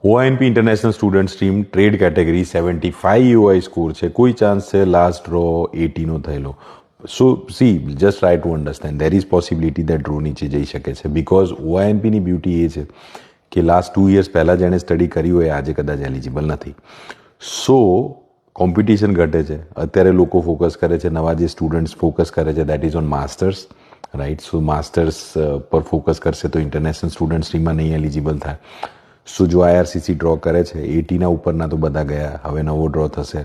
OINP international student stream trade category 75 UI score છે. કોઈ chance છે લાસ્ટ ડ્રો 80નો થયેલો? So see just try to understand there is possibility that draw નીચે જઈ શકે છે, બિકોઝ OINPની બ્યુટી એ છે કે લાસ્ટ 2 years પહેલાં જેણે સ્ટડી કર્યું હોય આજે કદાચ એલિજિબલ નથી. સો કોમ્પિટિશન ઘટે છે. અત્યારે લોકો ફોકસ કરે છે, નવા જે સ્ટુડન્ટ્સ ફોકસ કરે છે that is on masters, right. So masters પર ફોકસ કરશે તો ઇન્ટરનેશનલ સ્ટુડન્ટ સ્ટ્રીમમાં નહીં એલિજિબલ થાય. સો જો IRCC ડ્રો કરે છે 80ના ઉપરના તો બધા ગયા, હવે નવો ડ્રો થશે.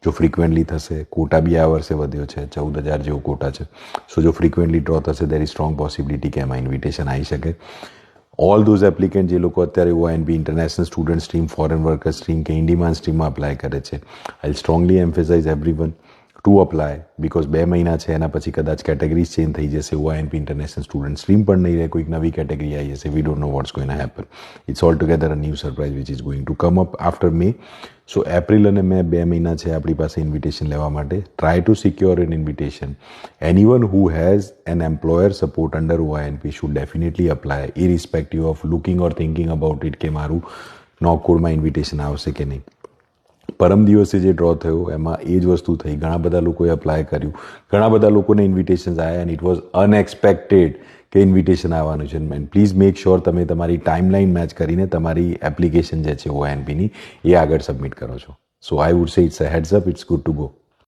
જો ફ્રિકવન્ટલી થશે, કોટા બી આ વર્ષે વધ્યો છે, 14,000 જેવો કોટા છે. સો જો ફ્રિકવન્ટલી ડ્રો થશે દેર ઇઝ સ્ટ્રોંગ પોસિબિલિટી કે એમાં ઇન્વિટેશન આવી શકે. ઓલ ધોઝ એપ્લિકેન્ટ જે લોકો અત્યારે OINP international student stream, foreign worker stream કે ઇન્ડિમાન સ્ટ્રીમમાં અપ્લાય કરે છે, I strongly emphasise everyone to apply, because 2 મહિના છે, એના પછી કદાચ કેટેગરીઝ ચેન્જ થઈ જશે. OINP ઇન્ટરનેશનલ સ્ટુડન્ટ સ્ટ્રીમ પણ નહીં રહે, કોઈક નવી કેટેગરી આવી જશે. We don't know what's going to happen. It's all together a new surprise which is going to come up after May. So April અને મે 2 મહિના છે આપણી પાસે ઇન્વિટેશન લેવા માટે. Try to secure an invitation. Anyone who has an employer support under OINP should definitely apply, irrespective of looking or thinking about it કે મારું નોકોડમાં invitation આવશે કે નહીં. પરમ દિવસે જે ડ્રો થયો એમાં એ જ વસ્તુ થઈ. ઘણા બધા લોકોએ અપ્લાય કર્યું, ઘણા બધા લોકોને ઇન્વિટેશન્સ આવ્યા એન્ડ ઇટ વોઝ અનએક્સપેક્ટેડ કે ઇન્વિટેશન આવવાનું છે. એન્ડ પ્લીઝ મેક શ્યોર તમે તમારી ટાઈમલાઈન મેચ કરીને તમારી એપ્લિકેશન જે છે OINPની એ આગળ સબમિટ કરો છો. So I would say it's a heads up, it's good to go.